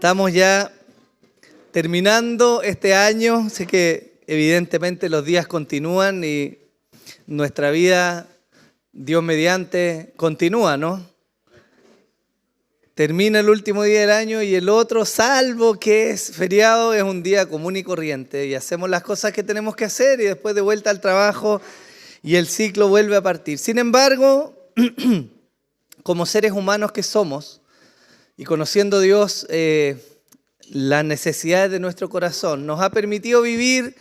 Estamos ya terminando este año, sé que evidentemente los días continúan y nuestra vida, Dios mediante, continúa, ¿no? Termina el último día del año y el otro, salvo que es feriado, es un día común y corriente y hacemos las cosas que tenemos que hacer y después de vuelta al trabajo y el ciclo vuelve a partir. Sin embargo, como seres humanos que somos y conociendo a Dios, las necesidades de nuestro corazón, nos ha permitido vivir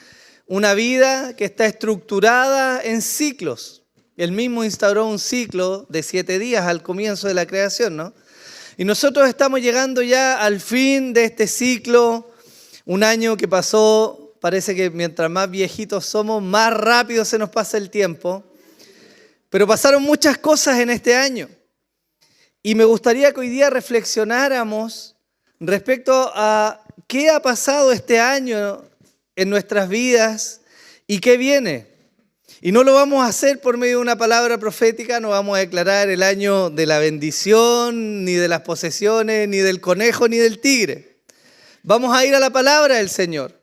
una vida que está estructurada en ciclos. Él mismo instauró un ciclo de 7 días al comienzo de la creación, ¿no? Y nosotros estamos llegando ya al fin de este ciclo, un año que pasó, parece que mientras más viejitos somos, más rápido se nos pasa el tiempo, pero pasaron muchas cosas en este año. Y me gustaría que hoy día reflexionáramos respecto a qué ha pasado este año en nuestras vidas y qué viene. Y no lo vamos a hacer por medio de una palabra profética, no vamos a declarar el año de la bendición, ni de las posesiones, ni del conejo, ni del tigre. Vamos a ir a la palabra del Señor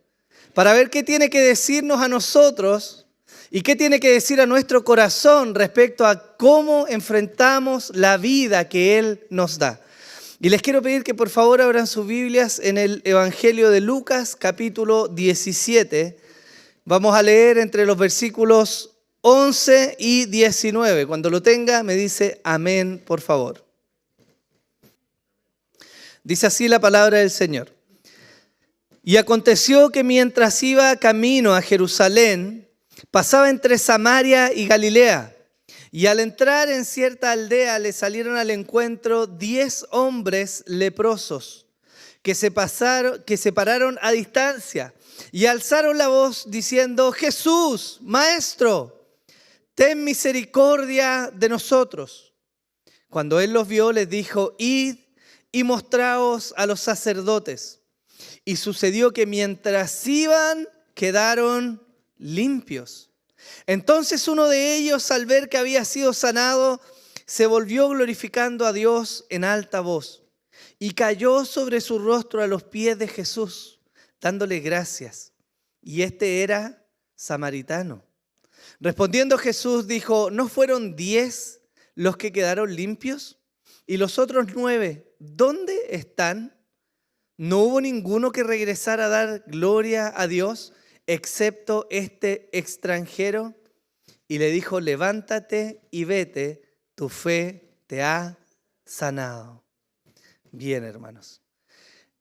para ver qué tiene que decirnos a nosotros y qué tiene que decir a nuestro corazón respecto a cómo enfrentamos la vida que Él nos da. Y les quiero pedir que por favor abran sus Biblias en el Evangelio de Lucas, capítulo 17. Vamos a leer entre los versículos 11 y 19. Cuando lo tenga, me dice amén, por favor. Dice así la palabra del Señor. Y aconteció que mientras iba camino a Jerusalén, pasaba entre Samaria y Galilea. Y al entrar en cierta aldea le salieron al encuentro 10 hombres leprosos que se pararon a distancia y alzaron la voz diciendo: Jesús, Maestro, ten misericordia de nosotros. Cuando él los vio, les dijo: id y mostraos a los sacerdotes. Y sucedió que mientras iban, quedaron limpios. Entonces uno de ellos, al ver que había sido sanado, se volvió glorificando a Dios en alta voz y cayó sobre su rostro a los pies de Jesús, dándole gracias. Y este era samaritano. Respondiendo Jesús dijo: ¿no fueron 10 los que quedaron limpios? ¿Y los otros 9, dónde están? ¿No hubo ninguno que regresara a dar gloria a Dios, excepto este extranjero? Y le dijo: levántate y vete, tu fe te ha sanado. Bien, hermanos.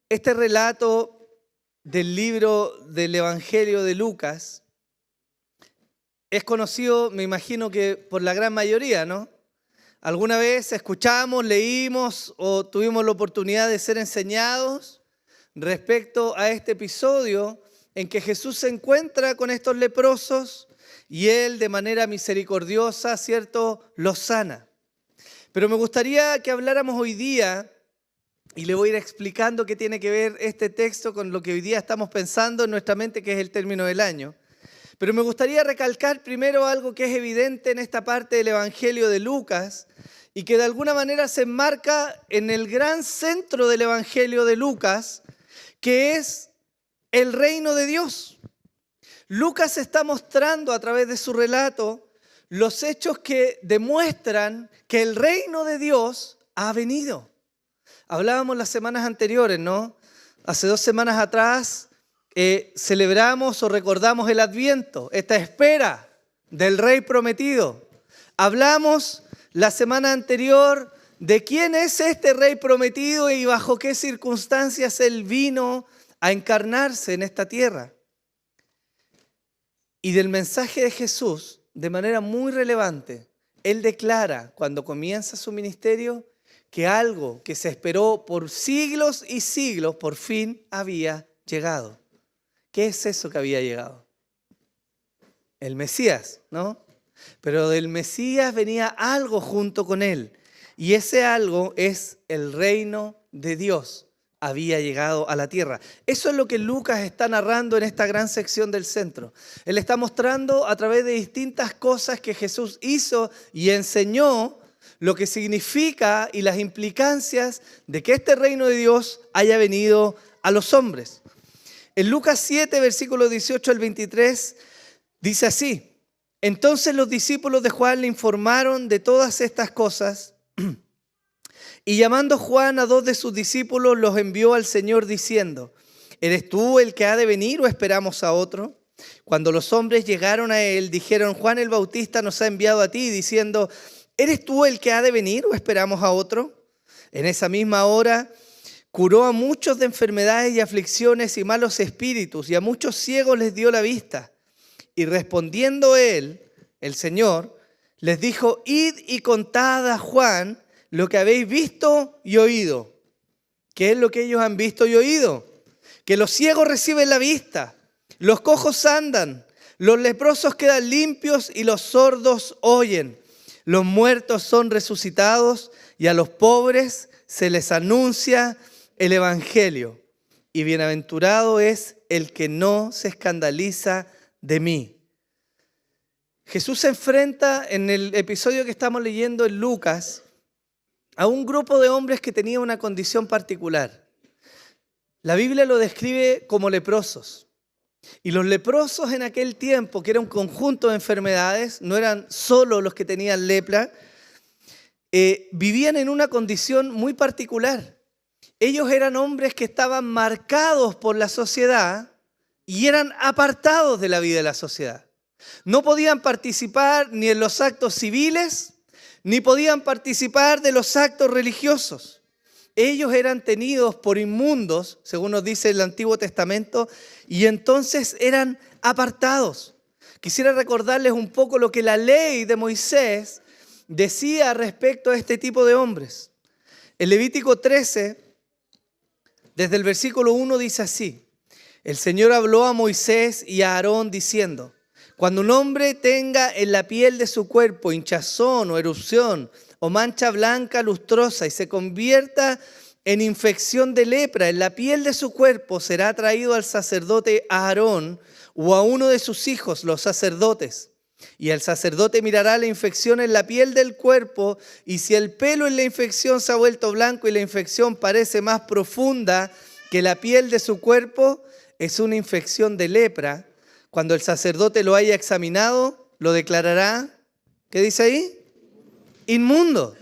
Este relato del libro del Evangelio de Lucas es conocido, me imagino que por la gran mayoría, ¿no? Alguna vez escuchamos, leímos o tuvimos la oportunidad de ser enseñados respecto a este episodio en que Jesús se encuentra con estos leprosos y Él de manera misericordiosa, ¿cierto?, los sana. Pero me gustaría que habláramos hoy día, y le voy a ir explicando qué tiene que ver este texto con lo que hoy día estamos pensando en nuestra mente, que es el término del año. Pero me gustaría recalcar primero algo que es evidente en esta parte del Evangelio de Lucas y que de alguna manera se enmarca en el gran centro del Evangelio de Lucas, que es el reino de Dios. Lucas está mostrando a través de su relato los hechos que demuestran que el reino de Dios ha venido. Hablábamos las semanas anteriores, ¿no? Hace 2 semanas atrás celebramos o recordamos el Adviento, esta espera del Rey prometido. Hablamos la semana anterior de quién es este Rey prometido y bajo qué circunstancias Él vino a encarnarse en esta tierra. Y del mensaje de Jesús, de manera muy relevante, Él declara cuando comienza su ministerio que algo que se esperó por siglos y siglos por fin había llegado. ¿Qué es eso que había llegado? El Mesías, ¿no? Pero del Mesías venía algo junto con Él. Y ese algo es el reino de Dios. Había llegado a la tierra. Eso es lo que Lucas está narrando en esta gran sección del centro. Él está mostrando a través de distintas cosas que Jesús hizo y enseñó lo que significa y las implicancias de que este reino de Dios haya venido a los hombres. En Lucas 7, versículos 18 al 23, dice así: entonces los discípulos de Juan le informaron de todas estas cosas, y llamando Juan a 2 de sus discípulos, los envió al Señor diciendo: ¿eres tú el que ha de venir o esperamos a otro? Cuando los hombres llegaron a él, dijeron: Juan el Bautista nos ha enviado a ti, diciendo: ¿eres tú el que ha de venir o esperamos a otro? En esa misma hora curó a muchos de enfermedades y aflicciones y malos espíritus, y a muchos ciegos les dio la vista. Y respondiendo él, el Señor, les dijo: id y contad a Juan lo que habéis visto y oído. ¿Qué es lo que ellos han visto y oído? Que los ciegos reciben la vista, los cojos andan, los leprosos quedan limpios y los sordos oyen. Los muertos son resucitados y a los pobres se les anuncia el evangelio. Y bienaventurado es el que no se escandaliza de mí. Jesús se enfrenta en el episodio que estamos leyendo en Lucas a un grupo de hombres que tenía una condición particular. La Biblia lo describe como leprosos. Y los leprosos en aquel tiempo, que era un conjunto de enfermedades, no eran solo los que tenían lepra, vivían en una condición muy particular. Ellos eran hombres que estaban marcados por la sociedad y eran apartados de la vida de la sociedad. No podían participar ni en los actos civiles, ni podían participar de los actos religiosos. Ellos eran tenidos por inmundos, según nos dice el Antiguo Testamento, y entonces eran apartados. Quisiera recordarles un poco lo que la ley de Moisés decía respecto a este tipo de hombres. En Levítico 13, desde el versículo 1 dice así: el Señor habló a Moisés y a Aarón diciendo: cuando un hombre tenga en la piel de su cuerpo hinchazón o erupción o mancha blanca lustrosa y se convierta en infección de lepra en la piel de su cuerpo, será traído al sacerdote Aarón o a uno de sus hijos, los sacerdotes. Y el sacerdote mirará la infección en la piel del cuerpo, y si el pelo en la infección se ha vuelto blanco y la infección parece más profunda que la piel de su cuerpo, es una infección de lepra. Cuando el sacerdote lo haya examinado, lo declarará, ¿qué dice ahí? Inmundo.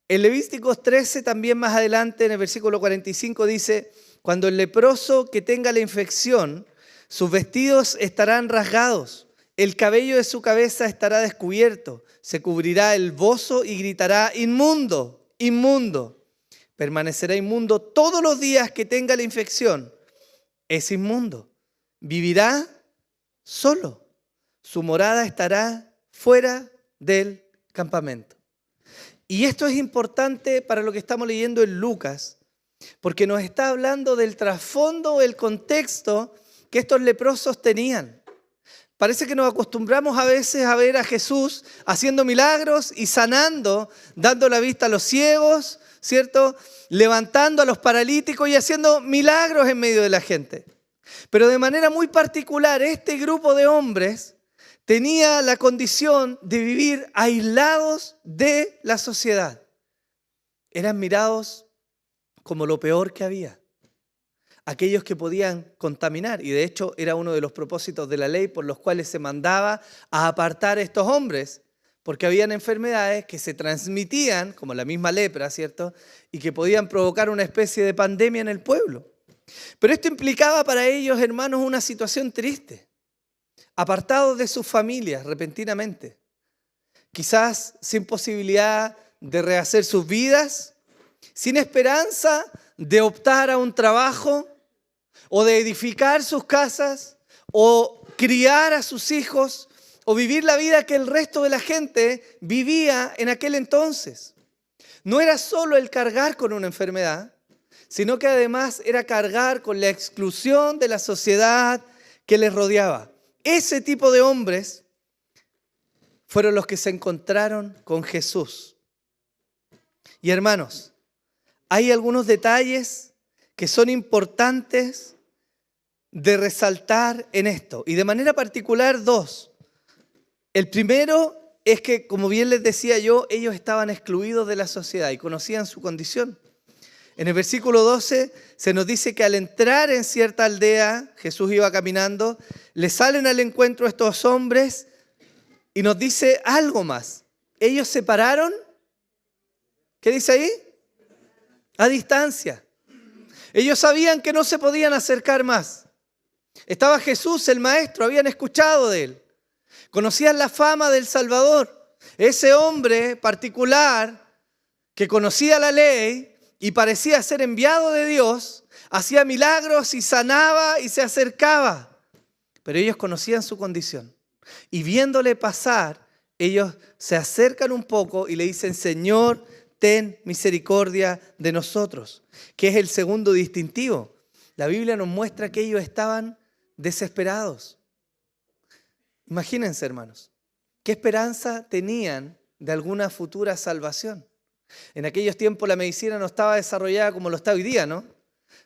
En Levíticos 13, también más adelante, en el versículo 45, dice: cuando el leproso que tenga la infección, sus vestidos estarán rasgados, el cabello de su cabeza estará descubierto, se cubrirá el bozo y gritará: inmundo, inmundo. Permanecerá inmundo todos los días que tenga la infección. Es inmundo. Vivirá solo. Su morada estará fuera del campamento. Y esto es importante para lo que estamos leyendo en Lucas, porque nos está hablando del trasfondo, el contexto que estos leprosos tenían. Parece que nos acostumbramos a veces a ver a Jesús haciendo milagros y sanando, dando la vista a los ciegos, ¿cierto? Levantando a los paralíticos y haciendo milagros en medio de la gente. Pero de manera muy particular, este grupo de hombres tenía la condición de vivir aislados de la sociedad. Eran mirados como lo peor que había. Aquellos que podían contaminar. Y de hecho era uno de los propósitos de la ley por los cuales se mandaba a apartar a estos hombres. Porque habían enfermedades que se transmitían, como la misma lepra, ¿cierto? Y que podían provocar una especie de pandemia en el pueblo. Pero esto implicaba para ellos, hermanos, una situación triste. Apartados de sus familias repentinamente, quizás sin posibilidad de rehacer sus vidas, sin esperanza de optar a un trabajo o de edificar sus casas o criar a sus hijos o vivir la vida que el resto de la gente vivía en aquel entonces. No era solo el cargar con una enfermedad, sino que además era cargar con la exclusión de la sociedad que les rodeaba. Ese tipo de hombres fueron los que se encontraron con Jesús. Y hermanos, hay algunos detalles que son importantes de resaltar en esto. Y de manera particular dos. El primero es que, como bien les decía yo, ellos estaban excluidos de la sociedad y conocían su condición. En el versículo 12 se nos dice que al entrar en cierta aldea, Jesús iba caminando, le salen al encuentro estos hombres y nos dice algo más. Ellos se pararon, ¿qué dice ahí? A distancia. Ellos sabían que no se podían acercar más. Estaba Jesús, el Maestro, habían escuchado de él. Conocían la fama del Salvador. Ese hombre particular que conocía la ley y parecía ser enviado de Dios, hacía milagros y sanaba y se acercaba. Pero ellos conocían su condición. Y viéndole pasar, ellos se acercan un poco y le dicen, Señor, ten misericordia de nosotros. Que es el segundo distintivo. La Biblia nos muestra que ellos estaban desesperados. Imagínense, hermanos, ¿qué esperanza tenían de alguna futura salvación? En aquellos tiempos la medicina no estaba desarrollada como lo está hoy día, ¿no?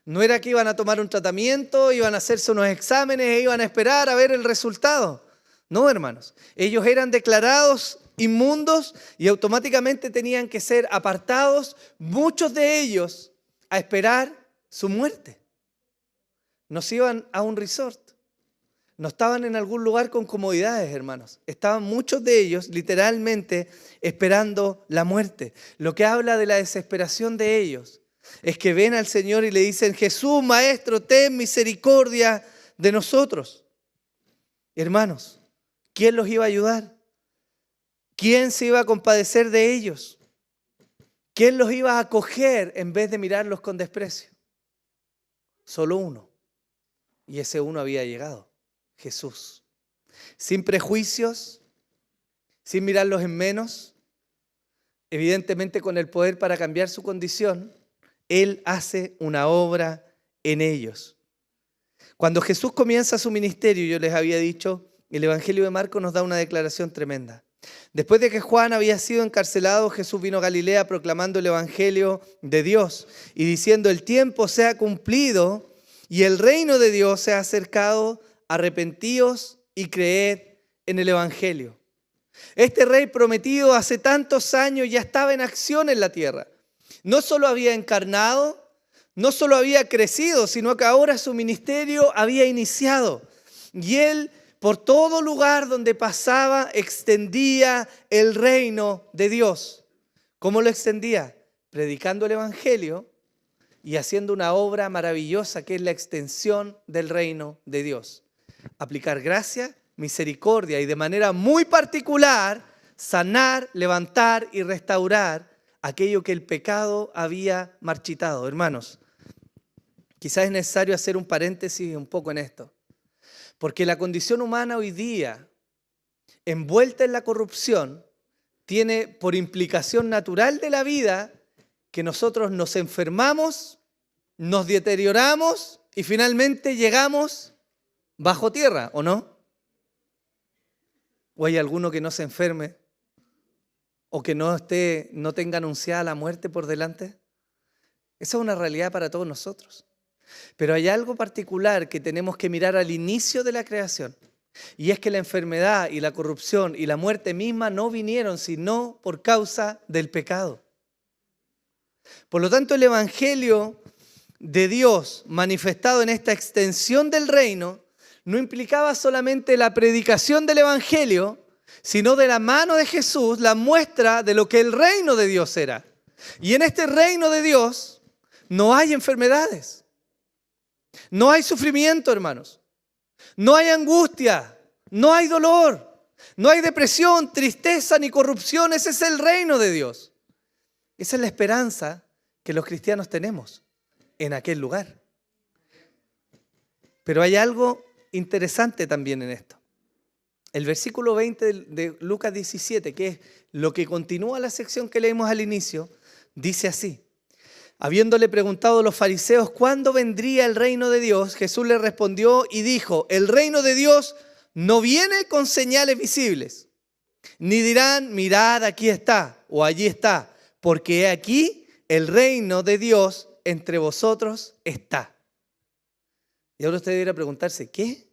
No era que iban a tomar un tratamiento, iban a hacerse unos exámenes e iban a esperar a ver el resultado. No, hermanos. Ellos eran declarados inmundos y automáticamente tenían que ser apartados, muchos de ellos, a esperar su muerte. No se iban a un resort. No estaban en algún lugar con comodidades, hermanos. Estaban muchos de ellos literalmente esperando la muerte. Lo que habla de la desesperación de ellos es que ven al Señor y le dicen, Jesús, Maestro, ten misericordia de nosotros. Hermanos, ¿quién los iba a ayudar? ¿Quién se iba a compadecer de ellos? ¿Quién los iba a acoger en vez de mirarlos con desprecio? Solo uno. Y ese uno había llegado. Jesús, sin prejuicios, sin mirarlos en menos, evidentemente con el poder para cambiar su condición, Él hace una obra en ellos. Cuando Jesús comienza su ministerio, yo les había dicho, el Evangelio de Marcos nos da una declaración tremenda. Después de que Juan había sido encarcelado, Jesús vino a Galilea proclamando el Evangelio de Dios y diciendo, el tiempo se ha cumplido y el reino de Dios se ha acercado. Arrepentíos y creed en el Evangelio. Este rey prometido hace tantos años ya estaba en acción en la tierra. No solo había encarnado, no solo había crecido, sino que ahora su ministerio había iniciado. Y él, por todo lugar donde pasaba, extendía el reino de Dios. ¿Cómo lo extendía? Predicando el Evangelio y haciendo una obra maravillosa que es la extensión del reino de Dios. Aplicar gracia, misericordia y de manera muy particular sanar, levantar y restaurar aquello que el pecado había marchitado. Hermanos, quizás es necesario hacer un paréntesis un poco en esto, porque la condición humana hoy día, envuelta en la corrupción, tiene por implicación natural de la vida que nosotros nos enfermamos, nos deterioramos y finalmente llegamos bajo tierra, ¿o no? ¿O hay alguno que no se enferme o que no tenga anunciada la muerte por delante? Esa es una realidad para todos nosotros. Pero hay algo particular que tenemos que mirar al inicio de la creación. Y es que la enfermedad y la corrupción y la muerte misma no vinieron sino por causa del pecado. Por lo tanto, el Evangelio de Dios manifestado en esta extensión del reino no implicaba solamente la predicación del Evangelio, sino de la mano de Jesús la muestra de lo que el reino de Dios era. Y en este reino de Dios no hay enfermedades, no hay sufrimiento, hermanos, no hay angustia, no hay dolor, no hay depresión, tristeza ni corrupción. Ese es el reino de Dios. Esa es la esperanza que los cristianos tenemos en aquel lugar. Pero hay algo interesante también en esto. El versículo 20 de Lucas 17, que es lo que continúa la sección que leímos al inicio, dice así. Habiéndole preguntado a los fariseos cuándo vendría el reino de Dios, Jesús les respondió y dijo, el reino de Dios no viene con señales visibles, ni dirán, mirad, aquí está o allí está, porque he aquí el reino de Dios entre vosotros está. Y ahora usted debería preguntarse, ¿qué?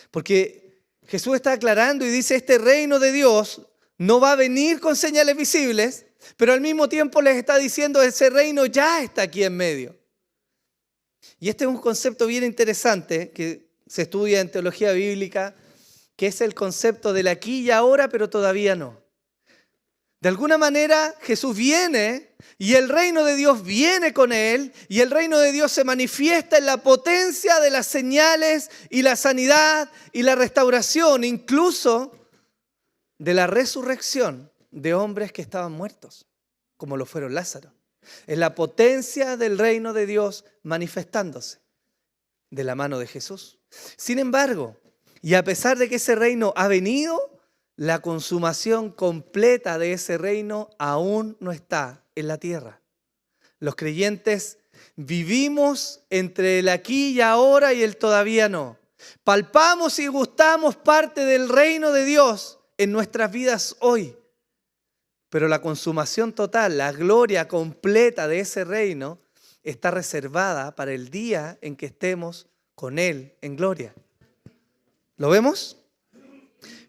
Porque Jesús está aclarando y dice, este reino de Dios no va a venir con señales visibles, pero al mismo tiempo les está diciendo ese reino ya está aquí en medio. Y este es un concepto bien interesante que se estudia en teología bíblica, que es el concepto del aquí y ahora, pero todavía no. De alguna manera Jesús viene y el reino de Dios viene con él y el reino de Dios se manifiesta en la potencia de las señales y la sanidad y la restauración, incluso de la resurrección de hombres que estaban muertos, como lo fueron Lázaro. Es la potencia del reino de Dios manifestándose de la mano de Jesús. Sin embargo, y a pesar de que ese reino ha venido, la consumación completa de ese reino aún no está en la tierra. Los creyentes vivimos entre el aquí y ahora y el todavía no. Palpamos y gustamos parte del reino de Dios en nuestras vidas hoy. Pero la consumación total, la gloria completa de ese reino está reservada para el día en que estemos con Él en gloria. ¿Lo vemos?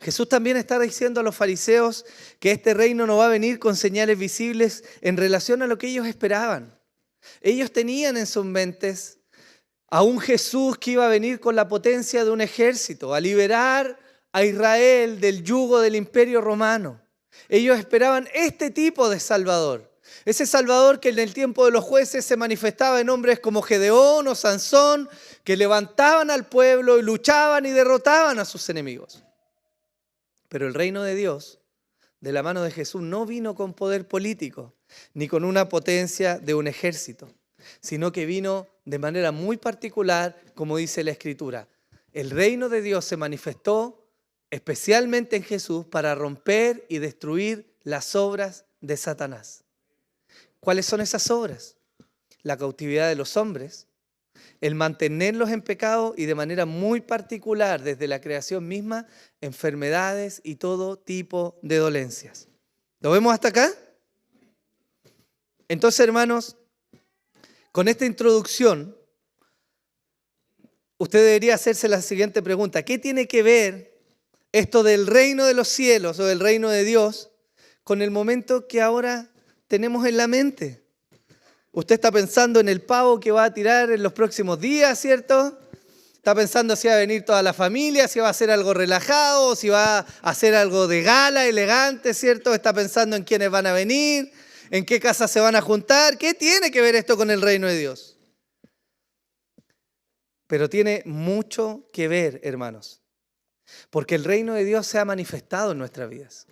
Jesús también está diciendo a los fariseos que este reino no va a venir con señales visibles en relación a lo que ellos esperaban. Ellos tenían en sus mentes a un Jesús que iba a venir con la potencia de un ejército, a liberar a Israel del yugo del imperio romano. Ellos esperaban este tipo de Salvador. Ese Salvador que en el tiempo de los jueces se manifestaba en hombres como Gedeón o Sansón, que levantaban al pueblo y luchaban y derrotaban a sus enemigos. Pero el reino de Dios, de la mano de Jesús, no vino con poder político, ni con una potencia de un ejército, sino que vino de manera muy particular, como dice la Escritura. El reino de Dios se manifestó especialmente en Jesús para romper y destruir las obras de Satanás. ¿Cuáles son esas obras? La cautividad de los hombres, el mantenerlos en pecado y de manera muy particular desde la creación misma, enfermedades y todo tipo de dolencias. ¿Lo vemos hasta acá? Entonces, hermanos, con esta introducción, usted debería hacerse la siguiente pregunta. ¿Qué tiene que ver esto del reino de los cielos o del reino de Dios con el momento que ahora tenemos en la mente? Usted está pensando en el pavo que va a tirar en los próximos días, ¿cierto? Está pensando si va a venir toda la familia, si va a hacer algo relajado, si va a hacer algo de gala, elegante, ¿cierto? Está pensando en quiénes van a venir, en qué casa se van a juntar. ¿Qué tiene que ver esto con el reino de Dios? Pero tiene mucho que ver, hermanos, porque el reino de Dios se ha manifestado en nuestras vidas.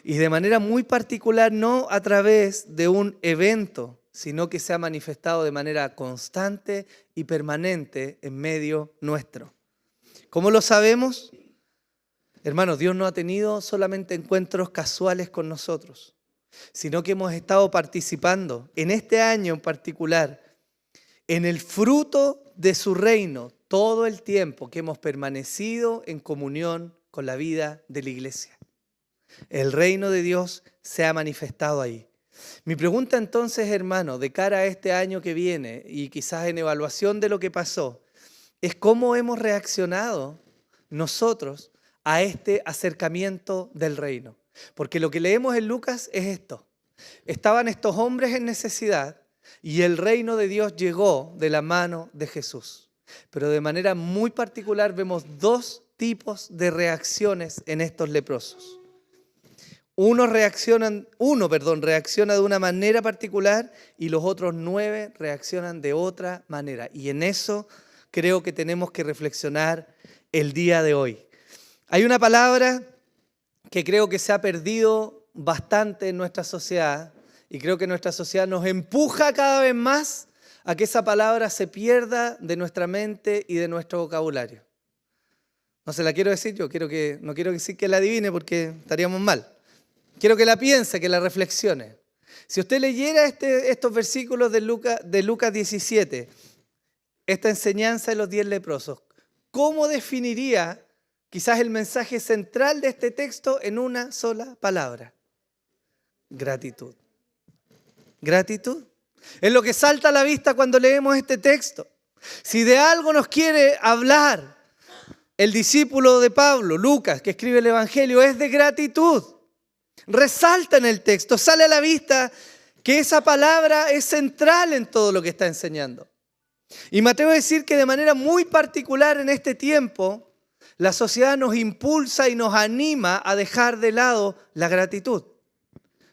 Y de manera muy particular, no a través de un evento, sino que se ha manifestado de manera constante y permanente en medio nuestro. ¿Cómo lo sabemos? Hermanos, Dios no ha tenido solamente encuentros casuales con nosotros, sino que hemos estado participando en este año en particular en el fruto de su reino todo el tiempo que hemos permanecido en comunión con la vida de la iglesia. El reino de Dios se ha manifestado ahí. Mi pregunta entonces, hermano, de cara a este año que viene y quizás en evaluación de lo que pasó, es cómo hemos reaccionado nosotros a este acercamiento del reino. Porque lo que leemos en Lucas es esto. Estaban estos hombres en necesidad y el reino de Dios llegó de la mano de Jesús. Pero de manera muy particular vemos dos tipos de reacciones en estos leprosos. Uno reacciona de una manera particular y los otros 9 reaccionan de otra manera. Y en eso creo que tenemos que reflexionar el día de hoy. Hay una palabra que creo que se ha perdido bastante en nuestra sociedad y creo que nuestra sociedad nos empuja cada vez más a que esa palabra se pierda de nuestra mente y de nuestro vocabulario. No se la quiero decir yo, no quiero decir que la adivine porque estaríamos mal. Quiero que la piense, que la reflexione. Si usted leyera estos versículos de Lucas 17, esta enseñanza de los 10 leprosos, ¿cómo definiría quizás el mensaje central de este texto en una sola palabra? Gratitud. Gratitud. Es lo que salta a la vista cuando leemos este texto. Si de algo nos quiere hablar el discípulo de Pablo, Lucas, que escribe el Evangelio, es de gratitud. Resalta en el texto, sale a la vista que esa palabra es central en todo lo que está enseñando. Y me atrevo a decir que de manera muy particular en este tiempo, la sociedad nos impulsa y nos anima a dejar de lado la gratitud.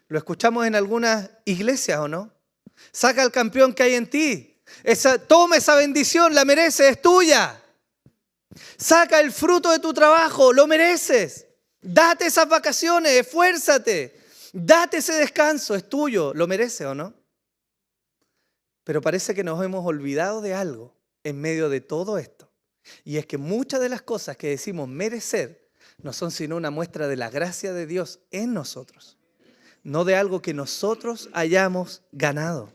Lo escuchamos en algunas iglesias, ¿o no? Saca al campeón que hay en ti. Toma esa bendición, la mereces, es tuya. Saca el fruto de tu trabajo, lo mereces. Date esas vacaciones, esfuérzate. Date ese descanso, es tuyo, lo mereces, ¿o no? Pero parece que nos hemos olvidado de algo en medio de todo esto. Y es que muchas de las cosas que decimos merecer no son sino una muestra de la gracia de Dios en nosotros, no de algo que nosotros hayamos ganado.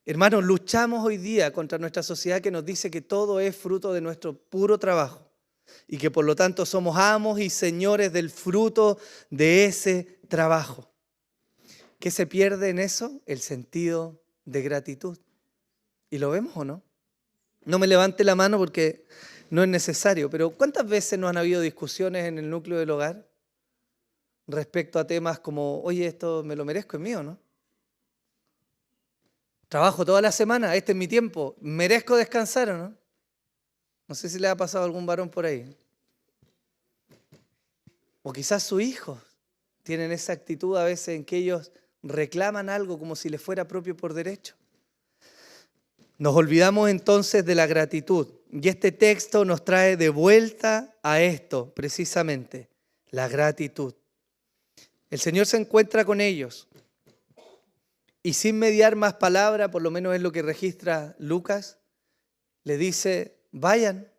Hermanos, luchamos hoy día contra nuestra sociedad que nos dice que todo es fruto de nuestro puro trabajo y que por lo tanto somos amos y señores del fruto de ese trabajo. ¿Qué se pierde en eso? El sentido de gratitud. ¿Y lo vemos o no? No me levante la mano porque no es necesario, pero ¿cuántas veces no han habido discusiones en el núcleo del hogar respecto a temas como, oye, esto me lo merezco, es mío, ¿no? Trabajo toda la semana, este es mi tiempo, ¿merezco descansar o no? No sé si le ha pasado a algún varón por ahí. O quizás sus hijos tienen esa actitud a veces en que ellos reclaman algo como si les fuera propio por derecho. Nos olvidamos entonces de la gratitud y este texto nos trae de vuelta a esto, precisamente, la gratitud. El Señor se encuentra con ellos y sin mediar más palabra, por lo menos es lo que registra Lucas, le dice, vayan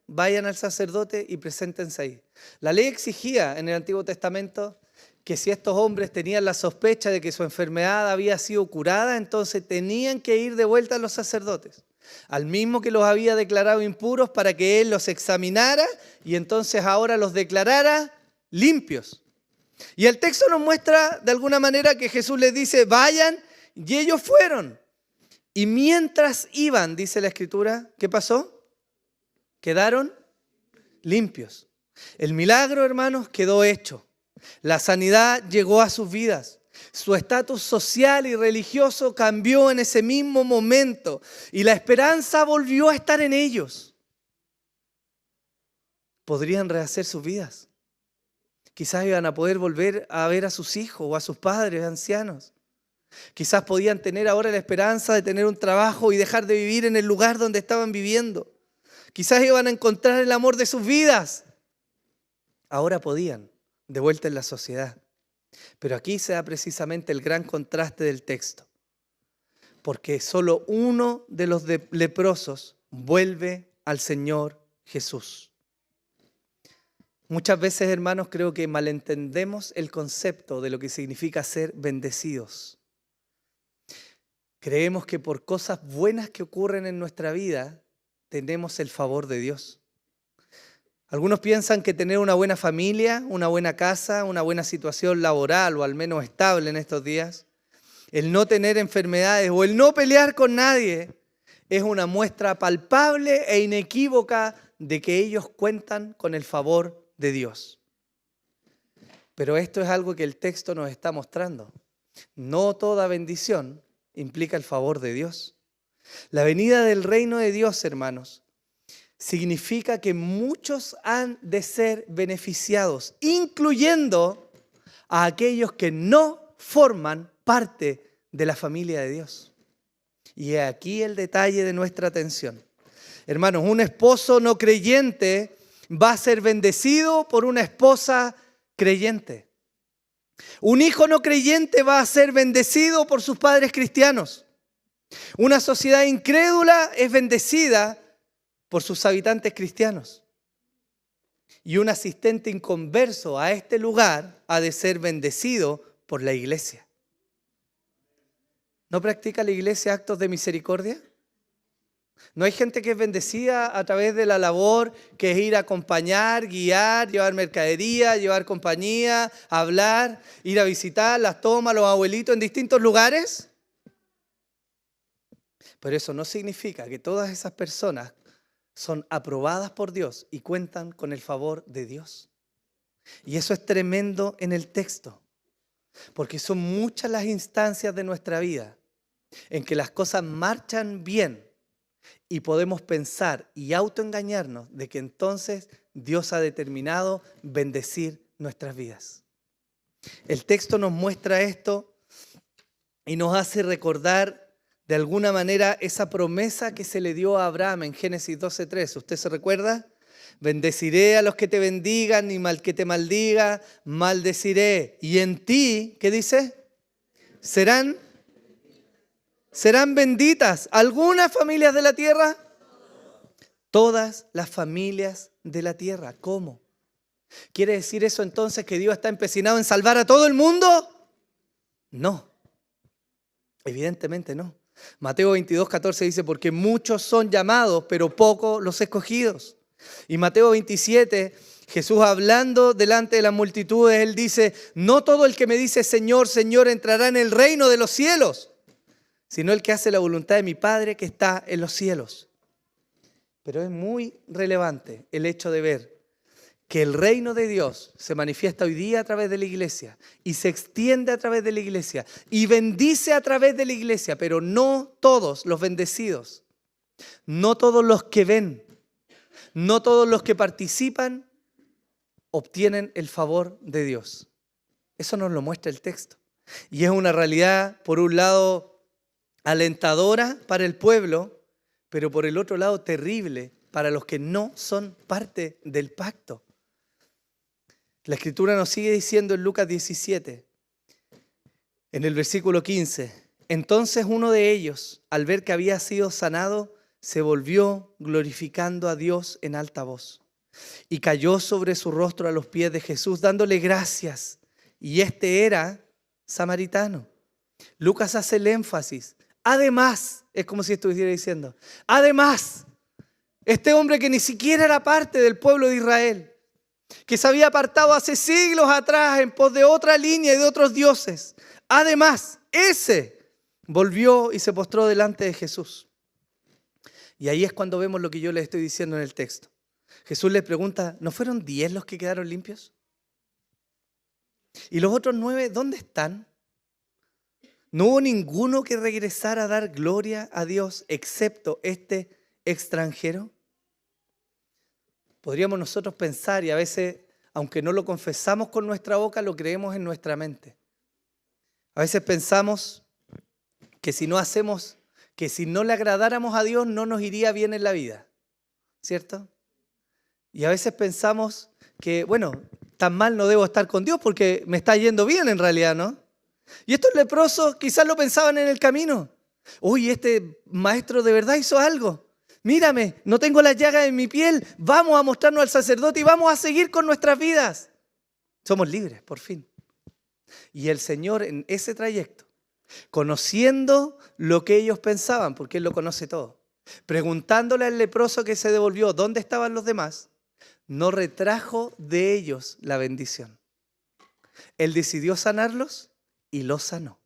al sacerdote y preséntense ahí. La ley exigía en el Antiguo Testamento que si estos hombres tenían la sospecha de que su enfermedad había sido curada, entonces tenían que ir de vuelta a los sacerdotes, al mismo que los había declarado impuros para que él los examinara y entonces ahora los declarara limpios. Y el texto nos muestra de alguna manera que Jesús les dice, vayan, y ellos fueron. Y mientras iban, dice la Escritura, ¿qué pasó? Quedaron limpios. El milagro, hermanos, quedó hecho. La sanidad llegó a sus vidas. Su estatus social y religioso cambió en ese mismo momento y la esperanza volvió a estar en ellos. Podrían rehacer sus vidas. Quizás iban a poder volver a ver a sus hijos o a sus padres ancianos. Quizás podían tener ahora la esperanza de tener un trabajo y dejar de vivir en el lugar donde estaban viviendo. Quizás iban a encontrar el amor de sus vidas. Ahora podían, de vuelta en la sociedad. Pero aquí se da precisamente el gran contraste del texto. Porque solo uno de los leprosos vuelve al Señor Jesús. Muchas veces, hermanos, creo que malentendemos el concepto de lo que significa ser bendecidos. Creemos que por cosas buenas que ocurren en nuestra vida, tenemos el favor de Dios. Algunos piensan que tener una buena familia, una buena casa, una buena situación laboral o al menos estable en estos días, el no tener enfermedades o el no pelear con nadie es una muestra palpable e inequívoca de que ellos cuentan con el favor de Dios. Pero esto es algo que el texto nos está mostrando. No toda bendición implica el favor de Dios. La venida del reino de Dios, hermanos, significa que muchos han de ser beneficiados, incluyendo a aquellos que no forman parte de la familia de Dios. Y aquí el detalle de nuestra atención. Hermanos, un esposo no creyente va a ser bendecido por una esposa creyente. Un hijo no creyente va a ser bendecido por sus padres cristianos. Una sociedad incrédula es bendecida por sus habitantes cristianos. Y un asistente inconverso a este lugar ha de ser bendecido por la iglesia. ¿No practica la iglesia actos de misericordia? ¿No hay gente que es bendecida a través de la labor que es ir a acompañar, guiar, llevar mercadería, llevar compañía, hablar, ir a visitar las tomas, los abuelitos en distintos lugares? Pero eso no significa que todas esas personas son aprobadas por Dios y cuentan con el favor de Dios. Y eso es tremendo en el texto. Porque son muchas las instancias de nuestra vida en que las cosas marchan bien y podemos pensar y autoengañarnos de que entonces Dios ha determinado bendecir nuestras vidas. El texto nos muestra esto y nos hace recordar de alguna manera esa promesa que se le dio a Abraham en Génesis 12:3. ¿Usted se recuerda? Bendeciré a los que te bendigan y mal que te maldiga, maldeciré. Y en ti, ¿qué dice? Serán benditas. ¿Algunas familias de la tierra? Todas las familias de la tierra. ¿Cómo? ¿Quiere decir eso entonces que Dios está empecinado en salvar a todo el mundo? No, evidentemente no. Mateo 22:14 dice, porque muchos son llamados, pero pocos los escogidos. Y Mateo 27, Jesús hablando delante de las multitudes, Él dice, no todo el que me dice Señor, Señor entrará en el reino de los cielos, sino el que hace la voluntad de mi Padre que está en los cielos. Pero es muy relevante el hecho de ver que el reino de Dios se manifiesta hoy día a través de la iglesia y se extiende a través de la iglesia y bendice a través de la iglesia, pero no todos los bendecidos, no todos los que ven, no todos los que participan obtienen el favor de Dios. Eso nos lo muestra el texto. Y es una realidad, por un lado, alentadora para el pueblo, pero por el otro lado, terrible para los que no son parte del pacto. La Escritura nos sigue diciendo en Lucas 17, en el versículo 15, entonces uno de ellos, al ver que había sido sanado, se volvió glorificando a Dios en alta voz y cayó sobre su rostro a los pies de Jesús dándole gracias. Y este era samaritano. Lucas hace el énfasis. Además, es como si estuviera diciendo, además, este hombre que ni siquiera era parte del pueblo de Israel, que se había apartado hace siglos atrás en pos de otra línea y de otros dioses, además, ese volvió y se postró delante de Jesús. Y ahí es cuando vemos lo que yo les estoy diciendo en el texto. Jesús les pregunta, ¿no fueron 10 los que quedaron limpios? ¿Y los otros 9 dónde están? ¿No hubo ninguno que regresara a dar gloria a Dios excepto este extranjero? Podríamos nosotros pensar, y a veces, aunque no lo confesamos con nuestra boca, lo creemos en nuestra mente. A veces pensamos que si no le agradáramos a Dios, no nos iría bien en la vida, ¿cierto? Y a veces pensamos que, bueno, tan mal no debo estar con Dios porque me está yendo bien en realidad, ¿no? Y estos leprosos quizás lo pensaban en el camino. Uy, este maestro de verdad hizo algo. Mírame, no tengo las llagas en mi piel. Vamos a mostrarnos al sacerdote y vamos a seguir con nuestras vidas. Somos libres, por fin. Y el Señor en ese trayecto, conociendo lo que ellos pensaban, porque Él lo conoce todo, preguntándole al leproso que se devolvió dónde estaban los demás, no retrajo de ellos la bendición. Él decidió sanarlos y los sanó,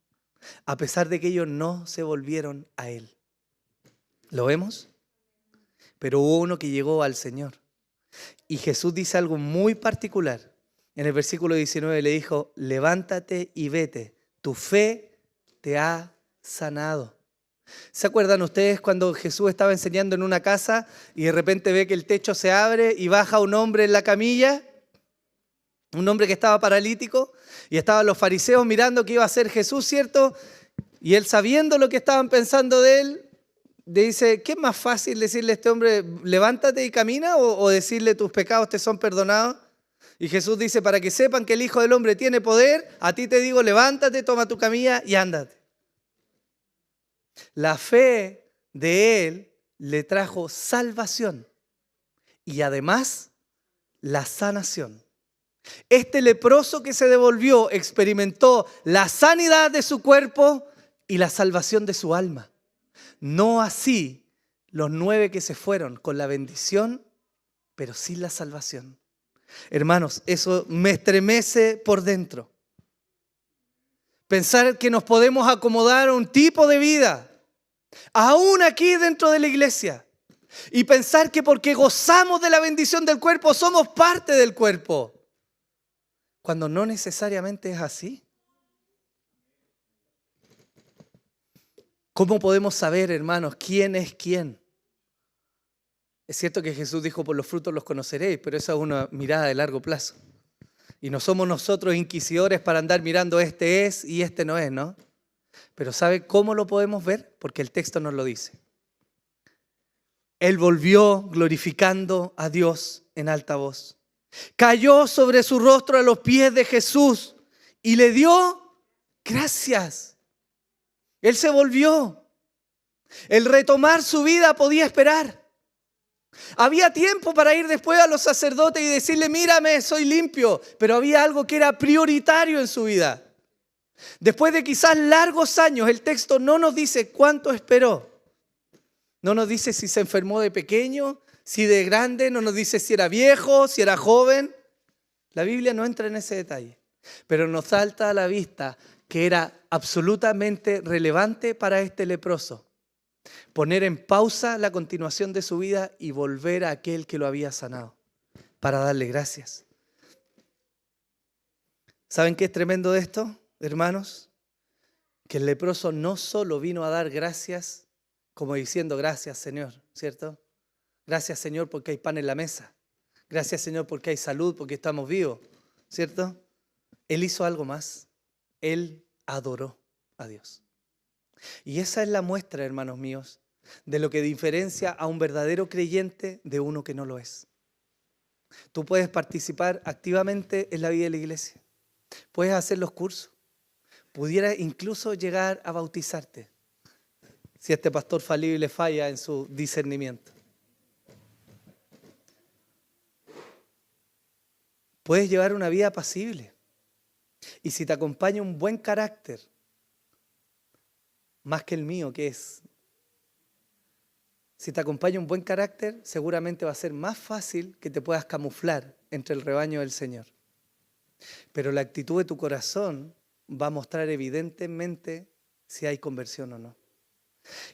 a pesar de que ellos no se volvieron a Él. ¿Lo vemos? Pero hubo uno que llegó al Señor. Y Jesús dice algo muy particular. En el versículo 19 le dijo, levántate y vete, tu fe te ha sanado. ¿Se acuerdan ustedes cuando Jesús estaba enseñando en una casa y de repente ve que el techo se abre y baja un hombre en la camilla? Un hombre que estaba paralítico y estaban los fariseos mirando qué iba a hacer Jesús, ¿cierto? Y él, sabiendo lo que estaban pensando de él, le dice, ¿qué es más fácil decirle a este hombre, levántate y camina, o decirle tus pecados te son perdonados? Y Jesús dice, para que sepan que el Hijo del Hombre tiene poder, a ti te digo, levántate, toma tu camilla y ándate. La fe de él le trajo salvación y además la sanación. Este leproso que se devolvió experimentó la sanidad de su cuerpo y la salvación de su alma. No así los 9 que se fueron con la bendición, pero sin la salvación. Hermanos, eso me estremece por dentro. Pensar que nos podemos acomodar a un tipo de vida, aún aquí dentro de la iglesia, y pensar que porque gozamos de la bendición del cuerpo somos parte del cuerpo, cuando no necesariamente es así. ¿Cómo podemos saber, hermanos, quién es quién? Es cierto que Jesús dijo, por los frutos los conoceréis, pero esa es una mirada de largo plazo. Y no somos nosotros inquisidores para andar mirando este es y este no es, ¿no? Pero ¿sabe cómo lo podemos ver? Porque el texto nos lo dice. Él volvió glorificando a Dios en alta voz. Cayó sobre su rostro a los pies de Jesús y le dio gracias. Él se volvió. El retomar su vida podía esperar. Había tiempo para ir después a los sacerdotes y decirle, mírame, soy limpio. Pero había algo que era prioritario en su vida. Después de quizás largos años, el texto no nos dice cuánto esperó. No nos dice si se enfermó de pequeño, si de grande, no nos dice si era viejo, si era joven. La Biblia no entra en ese detalle. Pero nos salta a la vista que era absolutamente relevante para este leproso poner en pausa la continuación de su vida y volver a aquel que lo había sanado para darle gracias. ¿Saben qué es tremendo de esto, hermanos? Que el leproso no solo vino a dar gracias, como diciendo gracias Señor, ¿cierto? Gracias Señor porque hay pan en la mesa. Gracias Señor porque hay salud, porque estamos vivos, ¿cierto? Él hizo algo más. Él adoró a Dios. Y esa es la muestra, hermanos míos, de lo que diferencia a un verdadero creyente de uno que no lo es. Tú puedes participar activamente en la vida de la iglesia. Puedes hacer los cursos. Pudiera incluso llegar a bautizarte, si este pastor falible falla en su discernimiento. Puedes llevar una vida apacible. Y si te acompaña un buen carácter, más que el mío, que es. Si te acompaña un buen carácter, seguramente va a ser más fácil que te puedas camuflar entre el rebaño del Señor. Pero la actitud de tu corazón va a mostrar evidentemente si hay conversión o no.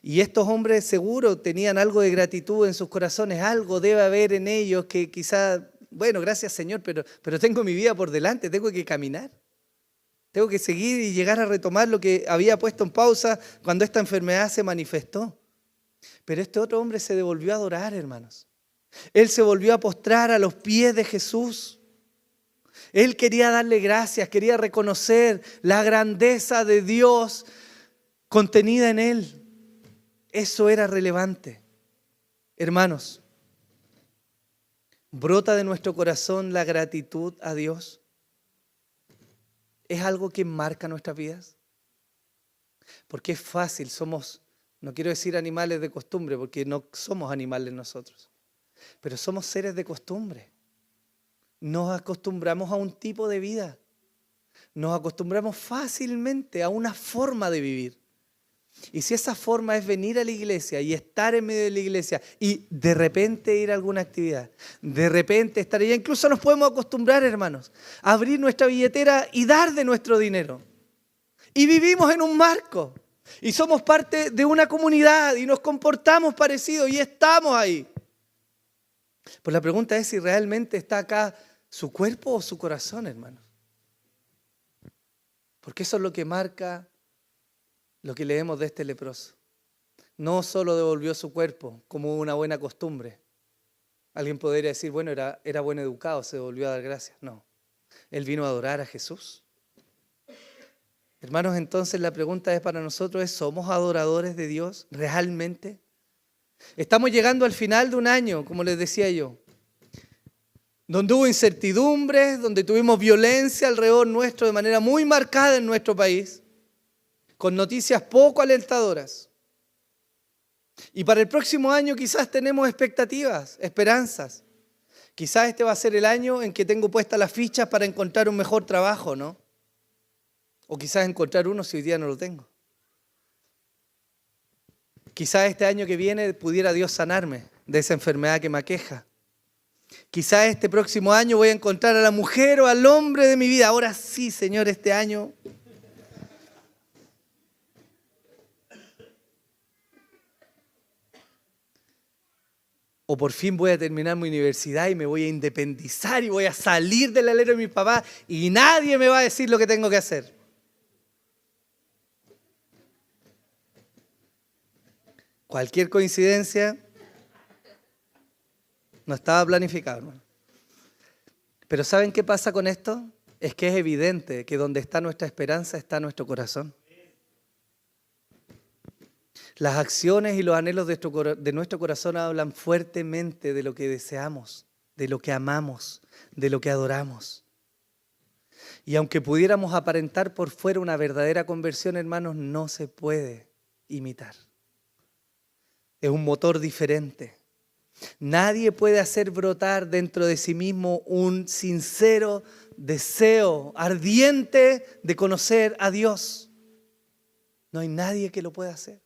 Y estos hombres seguro tenían algo de gratitud en sus corazones, algo debe haber en ellos que quizá, bueno, gracias Señor, pero tengo mi vida por delante, tengo que caminar. Tengo que seguir y llegar a retomar lo que había puesto en pausa cuando esta enfermedad se manifestó. Pero este otro hombre se devolvió a adorar, hermanos. Él se volvió a postrar a los pies de Jesús. Él quería darle gracias, quería reconocer la grandeza de Dios contenida en él. Eso era relevante. Hermanos, ¿brota de nuestro corazón la gratitud a Dios? ¿Es algo que marca nuestras vidas? Porque es fácil, no quiero decir animales de costumbre, porque no somos animales nosotros, pero somos seres de costumbre. Nos acostumbramos a un tipo de vida, nos acostumbramos fácilmente a una forma de vivir. Y si esa forma es venir a la iglesia y estar en medio de la iglesia y de repente ir a alguna actividad, de repente estar allá, incluso nos podemos acostumbrar, hermanos, a abrir nuestra billetera y dar de nuestro dinero. Y vivimos en un marco y somos parte de una comunidad y nos comportamos parecido y estamos ahí. Pues la pregunta es si realmente está acá su cuerpo o su corazón, hermanos. Porque eso es lo que marca lo que leemos de este leproso. No solo devolvió su cuerpo como una buena costumbre. Alguien podría decir, bueno, era buen educado, se devolvió a dar gracias. No, él vino a adorar a Jesús. Hermanos, entonces la pregunta es para nosotros, ¿somos adoradores de Dios realmente? Estamos llegando al final de un año, como les decía yo, donde hubo incertidumbres, donde tuvimos violencia alrededor nuestro de manera muy marcada en nuestro país, con noticias poco alentadoras. Y para el próximo año quizás tenemos expectativas, esperanzas. Quizás este va a ser el año en que tengo puestas las fichas para encontrar un mejor trabajo, ¿no? O quizás encontrar uno si hoy día no lo tengo. Quizás este año que viene pudiera Dios sanarme de esa enfermedad que me aqueja. Quizás este próximo año voy a encontrar a la mujer o al hombre de mi vida. Ahora sí, Señor, este año. O por fin voy a terminar mi universidad y me voy a independizar y voy a salir del alero de mi papá y nadie me va a decir lo que tengo que hacer. Cualquier coincidencia no estaba planificado, hermano. Pero ¿saben qué pasa con esto? Es que es evidente que donde está nuestra esperanza está nuestro corazón. Las acciones y los anhelos de nuestro corazón hablan fuertemente de lo que deseamos, de lo que amamos, de lo que adoramos. Y aunque pudiéramos aparentar por fuera una verdadera conversión, hermanos, no se puede imitar. Es un motor diferente. Nadie puede hacer brotar dentro de sí mismo un sincero deseo ardiente de conocer a Dios. No hay nadie que lo pueda hacer.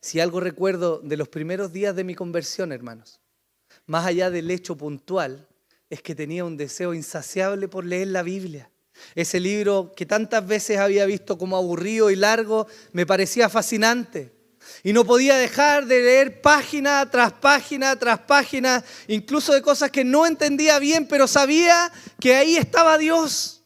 Si algo recuerdo de los primeros días de mi conversión, hermanos, más allá del hecho puntual, es que tenía un deseo insaciable por leer la Biblia. Ese libro que tantas veces había visto como aburrido y largo, me parecía fascinante. Y no podía dejar de leer página tras página tras página, incluso de cosas que no entendía bien, pero sabía que ahí estaba Dios.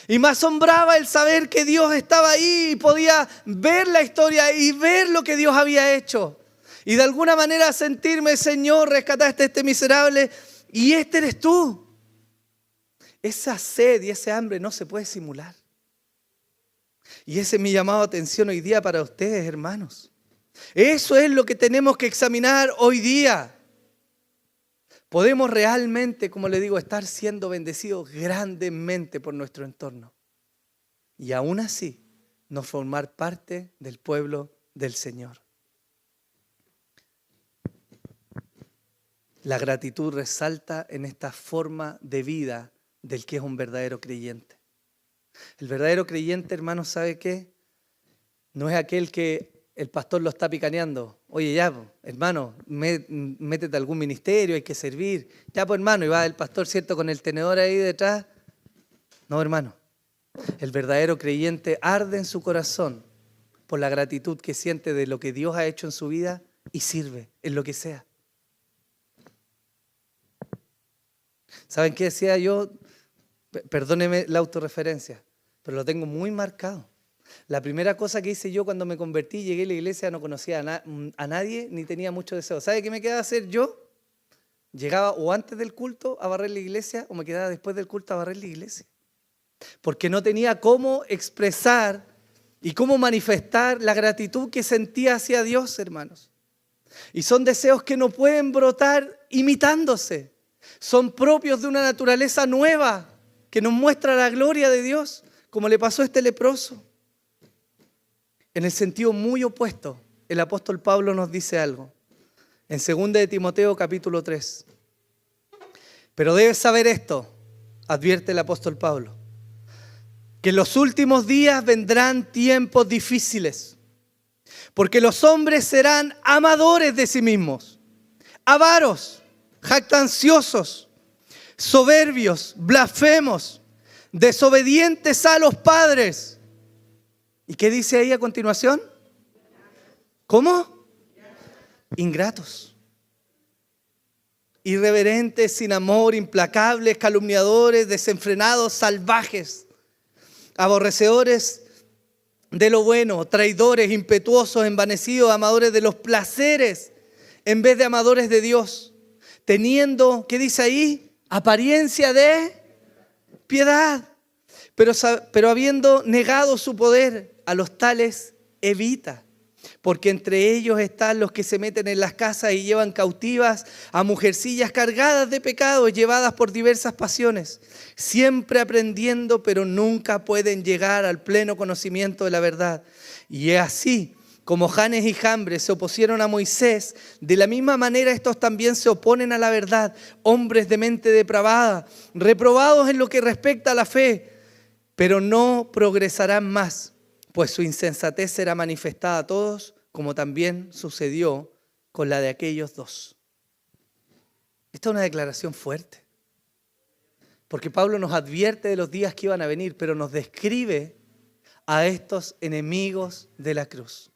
Y me asombraba el saber que Dios estaba ahí y podía ver la historia y ver lo que Dios había hecho. Y de alguna manera sentirme, Señor, rescataste a este miserable y este eres tú. Esa sed y ese hambre no se puede simular. Y ese es mi llamado a atención hoy día para ustedes, hermanos. Eso es lo que tenemos que examinar hoy día. Podemos realmente, como le digo, estar siendo bendecidos grandemente por nuestro entorno. Y aún así, no formar parte del pueblo del Señor. La gratitud resalta en esta forma de vida del que es un verdadero creyente. El verdadero creyente, hermano, ¿sabe qué? No es aquel que el pastor lo está picaneando. Oye, ya, hermano, métete a algún ministerio, hay que servir. Ya, pues, hermano, y va el pastor, ¿cierto?, con el tenedor ahí detrás. No, hermano. El verdadero creyente arde en su corazón por la gratitud que siente de lo que Dios ha hecho en su vida y sirve en lo que sea. ¿Saben qué decía yo? Perdóneme la autorreferencia, pero lo tengo muy marcado. La primera cosa que hice yo cuando me convertí, llegué a la iglesia, no conocía a nadie, ni tenía mucho deseo. ¿Sabe qué me quedaba hacer yo? Llegaba o antes del culto a barrer la iglesia o me quedaba después del culto a barrer la iglesia. Porque no tenía cómo expresar y cómo manifestar la gratitud que sentía hacia Dios, hermanos. Y son deseos que no pueden brotar imitándose. Son propios de una naturaleza nueva que nos muestra la gloria de Dios, como le pasó a este leproso. En el sentido muy opuesto, el apóstol Pablo nos dice algo. En 2 de Timoteo capítulo 3. Pero debes saber esto, advierte el apóstol Pablo, que en los últimos días vendrán tiempos difíciles, porque los hombres serán amadores de sí mismos, avaros, jactanciosos, soberbios, blasfemos, desobedientes a los padres. ¿Y qué dice ahí a continuación? ¿Cómo? Ingratos, irreverentes, sin amor, implacables, calumniadores, desenfrenados, salvajes, aborrecedores de lo bueno, traidores, impetuosos, envanecidos, amadores de los placeres en vez de amadores de Dios, teniendo, ¿qué dice ahí? Apariencia de piedad, pero habiendo negado su poder, a los tales evita. Porque entre ellos están los que se meten en las casas y llevan cautivas a mujercillas cargadas de pecados, llevadas por diversas pasiones, siempre aprendiendo, pero nunca pueden llegar al pleno conocimiento de la verdad. Y es así como Janes y Jambres se opusieron a Moisés, de la misma manera estos también se oponen a la verdad, hombres de mente depravada, reprobados en lo que respecta a la fe, pero no progresarán más, pues su insensatez será manifestada a todos, como también sucedió con la de aquellos dos. Esta es una declaración fuerte, porque Pablo nos advierte de los días que iban a venir, pero nos describe a estos enemigos de la cruz.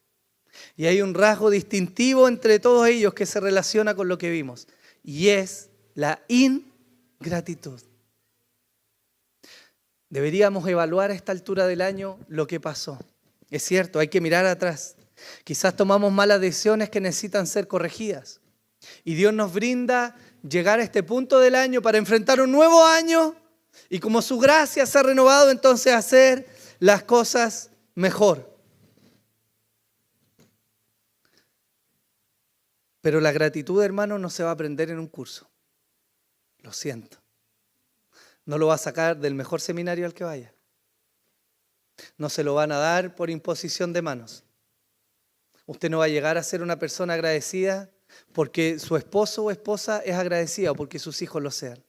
Y hay un rasgo distintivo entre todos ellos que se relaciona con lo que vimos, y es la ingratitud. Deberíamos evaluar a esta altura del año lo que pasó. Es cierto, hay que mirar atrás. Quizás tomamos malas decisiones que necesitan ser corregidas. Y Dios nos brinda llegar a este punto del año para enfrentar un nuevo año y como su gracia se ha renovado, entonces hacer las cosas mejor. Pero la gratitud, hermano, no se va a aprender en un curso. Lo siento. No lo va a sacar del mejor seminario al que vaya. No se lo van a dar por imposición de manos. Usted no va a llegar a ser una persona agradecida porque su esposo o esposa es agradecida o porque sus hijos lo sean.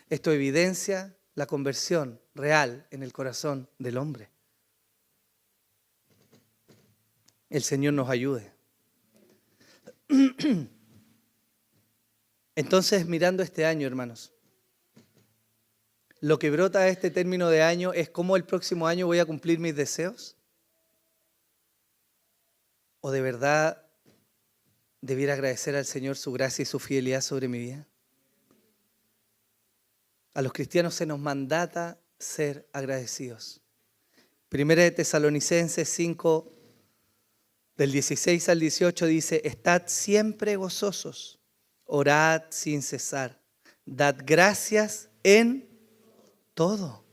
Esto evidencia la conversión real en el corazón del hombre. El Señor nos ayude. Entonces, mirando este año, hermanos, lo que brota de este término de año es cómo el próximo año voy a cumplir mis deseos. ¿O de verdad debiera agradecer al Señor su gracia y su fidelidad sobre mi vida? A los cristianos se nos mandata ser agradecidos. Primera de Tesalonicenses 5, del 16 al 18 dice: estad siempre gozosos, orad sin cesar, dad gracias en todo,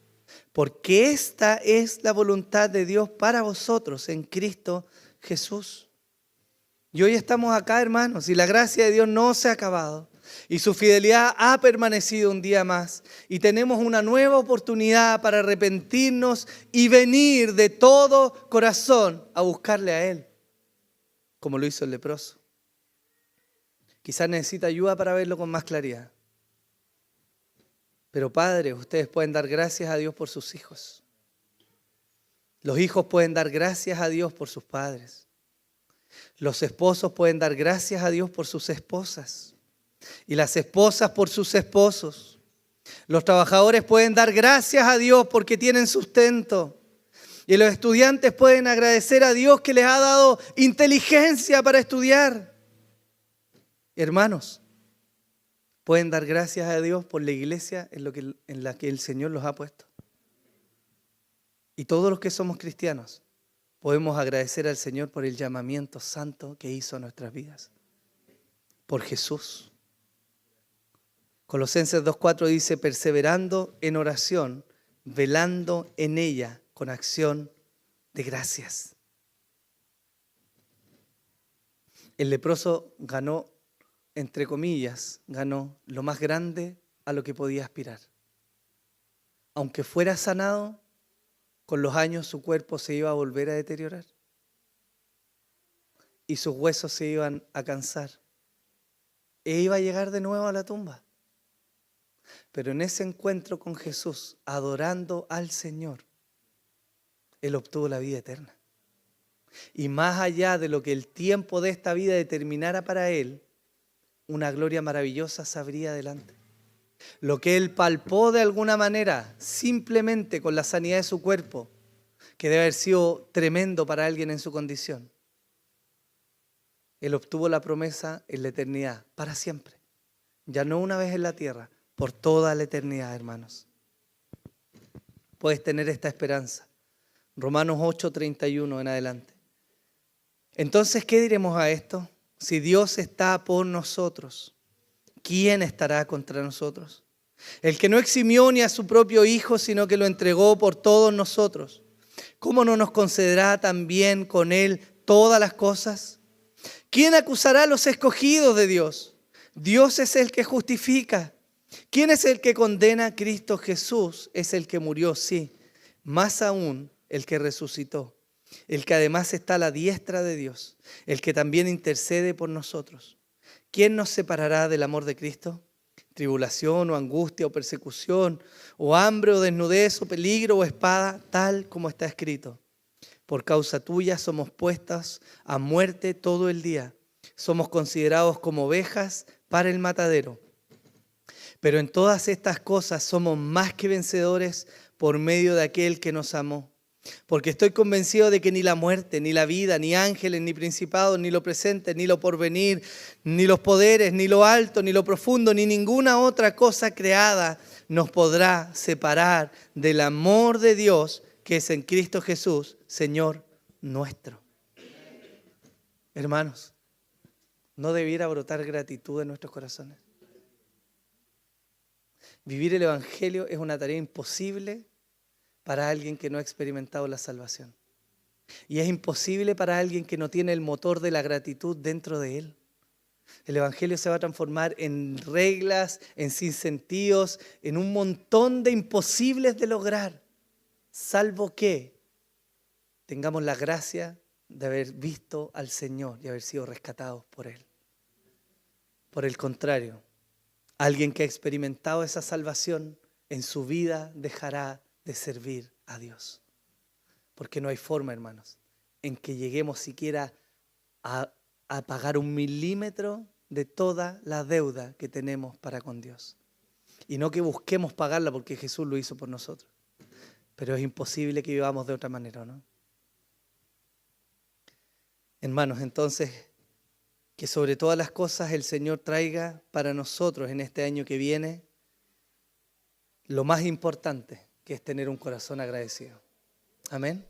porque esta es la voluntad de Dios para vosotros en Cristo Jesús. Y hoy estamos acá, hermanos, y la gracia de Dios no se ha acabado. Y su fidelidad ha permanecido un día más. Y tenemos una nueva oportunidad para arrepentirnos y venir de todo corazón a buscarle a Él, como lo hizo el leproso. Quizás necesita ayuda para verlo con más claridad. Pero padres, ustedes pueden dar gracias a Dios por sus hijos. Los hijos pueden dar gracias a Dios por sus padres. Los esposos pueden dar gracias a Dios por sus esposas. Y las esposas por sus esposos. Los trabajadores pueden dar gracias a Dios porque tienen sustento. Y los estudiantes pueden agradecer a Dios que les ha dado inteligencia para estudiar. Hermanos, pueden dar gracias a Dios por la iglesia en la que el Señor los ha puesto. Y todos los que somos cristianos podemos agradecer al Señor por el llamamiento santo que hizo a nuestras vidas. Por Jesús. Colosenses 2:4 dice: perseverando en oración, velando en ella con acción de gracias. El leproso ganó, entre comillas, ganó lo más grande a lo que podía aspirar. Aunque fuera sanado, con los años su cuerpo se iba a volver a deteriorar y sus huesos se iban a cansar e iba a llegar de nuevo a la tumba. Pero en ese encuentro con Jesús, adorando al Señor, Él obtuvo la vida eterna. Y más allá de lo que el tiempo de esta vida determinara para Él, una gloria maravillosa se abría adelante. Lo que Él palpó de alguna manera, simplemente con la sanidad de su cuerpo, que debe haber sido tremendo para alguien en su condición, Él obtuvo la promesa en la eternidad, para siempre. Ya no una vez en la tierra, por toda la eternidad, hermanos. Puedes tener esta esperanza. Romanos 8:31 en adelante. Entonces, ¿qué diremos a esto? Si Dios está por nosotros, ¿quién estará contra nosotros? El que no eximió ni a su propio Hijo, sino que lo entregó por todos nosotros, ¿cómo no nos concederá también con Él todas las cosas? ¿Quién acusará a los escogidos de Dios? Dios es el que justifica. ¿Quién es el que condena? Cristo Jesús es el que murió, sí, más aún el que resucitó, el que además está a la diestra de Dios, el que también intercede por nosotros. ¿Quién nos separará del amor de Cristo? Tribulación o angustia o persecución o hambre o desnudez o peligro o espada, tal como está escrito. Por causa tuya somos puestas a muerte todo el día. Somos considerados como ovejas para el matadero. Pero en todas estas cosas somos más que vencedores por medio de aquel que nos amó. Porque estoy convencido de que ni la muerte, ni la vida, ni ángeles, ni principados, ni lo presente, ni lo porvenir, ni los poderes, ni lo alto, ni lo profundo, ni ninguna otra cosa creada nos podrá separar del amor de Dios que es en Cristo Jesús, Señor nuestro. Hermanos, ¿no debiera brotar gratitud en nuestros corazones? Vivir el Evangelio es una tarea imposible para alguien que no ha experimentado la salvación. Y es imposible para alguien que no tiene el motor de la gratitud dentro de él. El Evangelio se va a transformar en reglas, en sinsentidos, en un montón de imposibles de lograr, salvo que tengamos la gracia de haber visto al Señor y haber sido rescatados por Él. Por el contrario, alguien que ha experimentado esa salvación en su vida dejará de servir a Dios. Porque no hay forma, hermanos, en que lleguemos siquiera a pagar 1 milímetro de toda la deuda que tenemos para con Dios. Y no que busquemos pagarla porque Jesús lo hizo por nosotros. Pero es imposible que vivamos de otra manera, ¿no? Hermanos, entonces, que sobre todas las cosas el Señor traiga para nosotros en este año que viene lo más importante, que es tener un corazón agradecido. Amén.